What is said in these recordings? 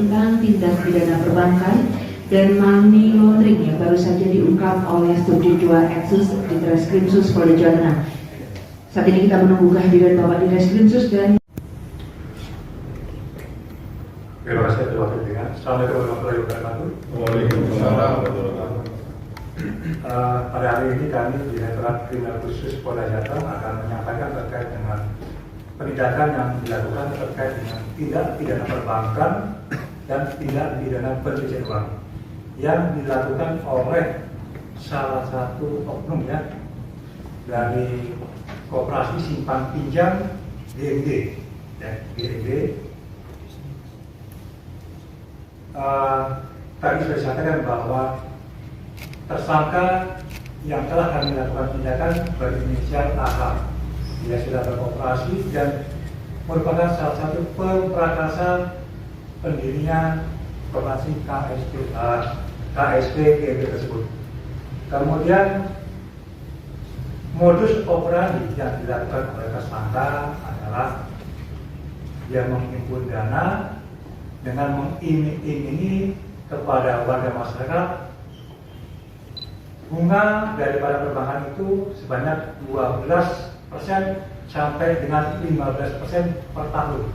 tentang tindak pidana perbankan dan money laundering yang baru saja diungkap oleh Subdit 2 Eksus di Treskrimsus Polda Jawa Tengah. Saat ini kita menunggu kehadiran Bapak di Treskrimsus dan terima kasih telah berdengar. Assalamualaikum warahmatullahi wabarakatuh. Waalaikumsalam warahmatullahi wabarakatuh. Pada hari ini kami di Direktorat Kriminal Khusus Polda Jateng akan menyampaikan terkait dengan penindakan yang dilakukan terkait dengan tindak pidana perbankan dan tindak pidana pencucian uang yang dilakukan oleh salah satu oknum dari Koperasi Simpan Pinjam GMG, GMG. Tadi sudah disampaikan bahwa tersangka yang telah kami lakukan tindakan berinisial AH. Dia sudah beroperasi dan merupakan salah satu pemprakarsaan pendirinya Koperasi KSP GMG tersebut. Kemudian modus operandi yang dilakukan oleh tersangka adalah dia menghimpun dana dengan mengiming-imingi kepada warga masyarakat bunga daripada perbankan itu sebanyak 12% sampai dengan 15% per tahun.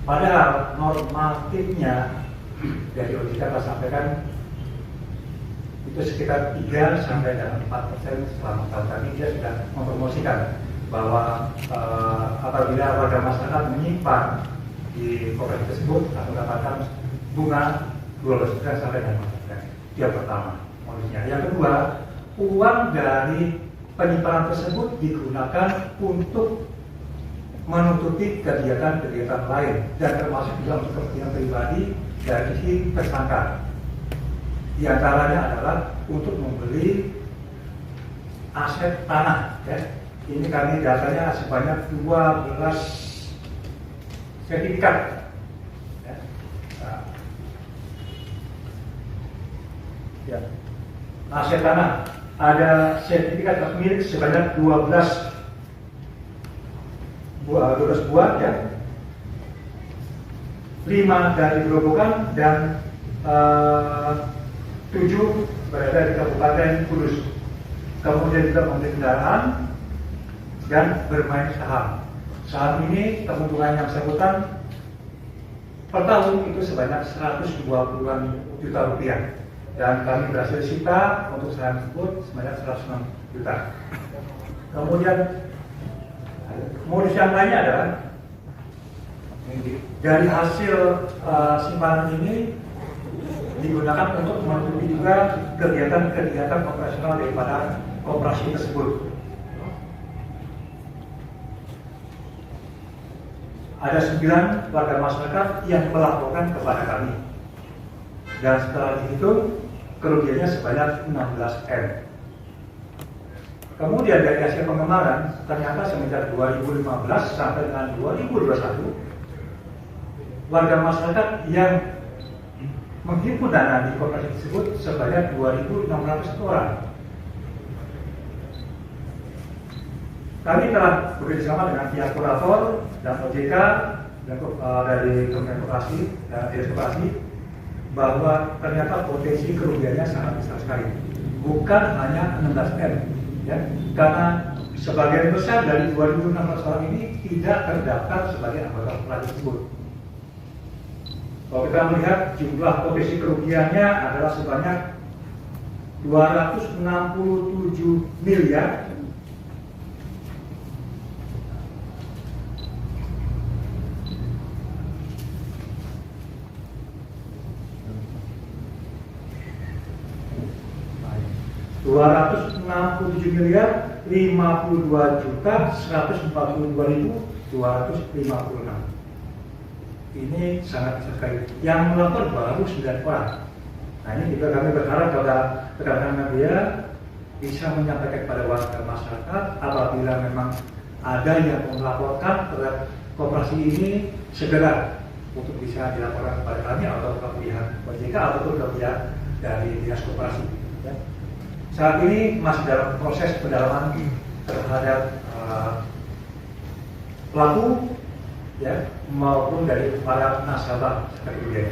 Padahal normatifnya dari OJK telah sampaikan itu sekitar 3 sampai dengan 4% selama tahun. Kami dia sudah mempromosikan bahwa apabila warga masyarakat menyimpan di koperasi tersebut akan mendapatkan bunga 12% sampai dengan 4%. Yang pertama modusnya. Yang kedua, uang dari penyimpanan tersebut digunakan untuk menutupi kegiatan-kegiatan lain dan termasuk juga untuk kepentingan pribadi dari si tersangka. Di antaranya adalah untuk membeli aset tanah. Ini kami datanya sebanyak 12 sertifikat. Aset tanah ada sertifikat milik sebanyak 12 buah, 5 dari Grobogan dan 7 berada di Kabupaten Kudus. Kemudian juga membeli kendaraan dan bermain saham. Saat ini keuntungan yang bersangkutan per tahun itu sebanyak 120-an juta rupiah. Dan kami berhasil sita untuk saham tersebut sebanyak 106 juta. Kemudian modus yang lainnya adalah dari hasil simpanan ini digunakan untuk menutupi juga kegiatan-kegiatan operasional daripada koperasi tersebut. Ada 9 warga masyarakat yang melaporkan kepada kami. Dan setelah dihitung, kerugiannya sebanyak 16M. Kemudian dari hasil pengembangan, ternyata semenjak 2015 sampai dengan 2021, warga masyarakat yang menghimpun dana di koperasi tersebut sebanyak 2.600 orang. Kami telah bekerjasama dengan pihak kurator dan OJK dan dari Kementerian Koperasi dan Dinas Koperasi bahwa ternyata potensi kerugiannya sangat besar sekali, bukan hanya 16M, karena sebagian besar dari 2.600 orang ini tidak terdaftar sebagai anggota koperasi tersebut. Kalau kita melihat jumlah potensi kerugiannya adalah sebanyak 267 miliar. miliar 52.142.256. Ini sangat besar sekali. Yang melapor baru 9 orang. Nah, ini juga kami berharap kepada rekan-rekan media bisa menyampaikan kepada warga masyarakat apabila memang ada yang melaporkan terhadap koperasi ini segera untuk bisa dilaporkan kepada kami atau ke pihak OJK ataupun ke pihak dari dinas koperasi. Saat ini masih dalam proses pendalaman terhadap pelaku ya, maupun dari para nasabah seperti itu ya.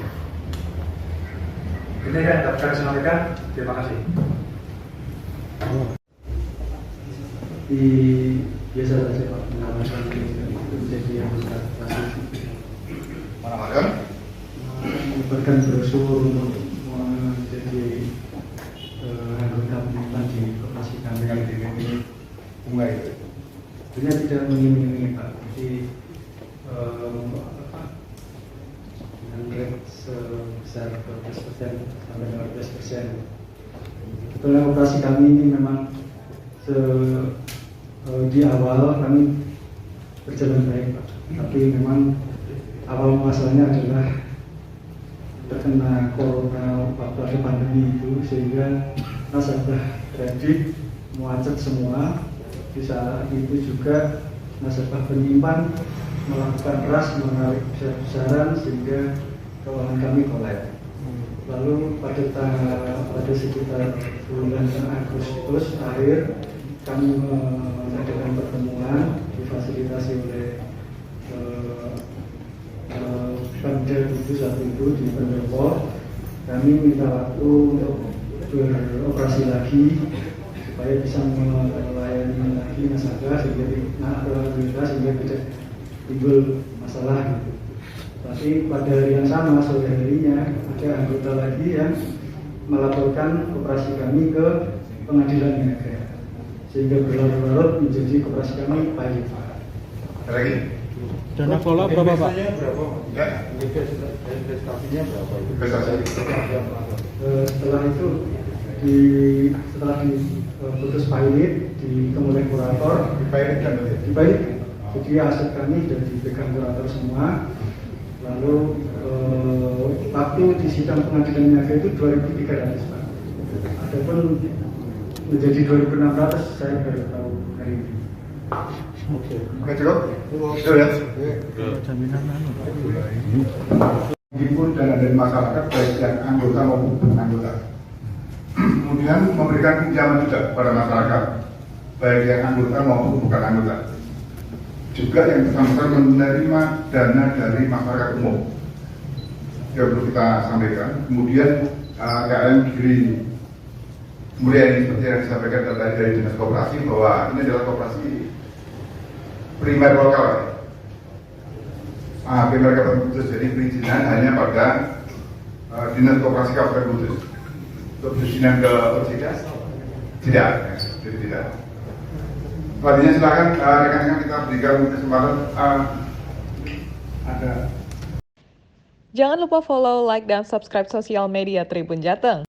Ini yang dapat kami sampaikan. Terima kasih. Biasa saja Pak, mengamankan kejadian besar kasus menyebarkan brosur untuk menjadi anggota pemerintahan di koperasi kami Dengan DPP bunga itu. sebenarnya tidak mengiming-imingi Pak, jadi dengan rate sebesar 12% sampai 15%. Sebetulnya operasi kami ini memang di awal kami berjalan baik Pak, tapi memang awal masalahnya adalah terkena corona waktu pandemi itu, sehingga nasabah kredit macet semua. Di saat itu juga nasabah penyimpan melakukan rush menarik besar-besaran sehingga keuangan kami kolap. Lalu pada sekitar bulan Agustus akhir kami mengadakan pertemuan difasilitasi oleh Pemda Kudus saat itu di Pendopo. Kami minta waktu untuk beroperasi lagi supaya bisa melayani lagi nasabah sehingga tidak timbul masalah gitu. Tapi pada hari yang sama, sore harinya ada anggota lagi yang melaporkan operasi kami ke pengadilan negara, sehingga berlarut-larut menjadi koperasi kami baik. Lagi. Dana follow berapa Pak? Berapa? Enggak. Investasinya berapa? Investasi. Setelah itu setelah diputus pilot di kemudian kurator Dibayarkan berarti. dibaik, jadi aset kami sudah dipegang kurator semua. Lalu waktu di sidang pengadilan niaga itu 2.300 Pak. Adapun menjadi 2.600 saya baru tahu hari ini. Oke, cukup? Cukup ya? Jaminan Meskipun dana dari masyarakat baik yang anggota maupun bukan anggota. Kemudian memberikan pinjaman juga kepada masyarakat baik yang anggota maupun bukan anggota. Juga yang bersangkutan menerima dana dari masyarakat umum yang perlu kita sampaikan. Kemudian KM Giri Mulia ini seperti yang disampaikan tadi dari Dinas Koperasi bahwa ini adalah koperasi primer lokal. Primer Kabupaten Kudus, jadi perizinan hanya pada Dinas Koperasi Kabupaten Kudus. Untuk perizinan ke OJK tidak, jadi tidak. Selanjutnya silakan rekan-rekan kita berikan kesempatan ada. Jangan lupa follow, like, dan subscribe sosial media Tribun Jateng.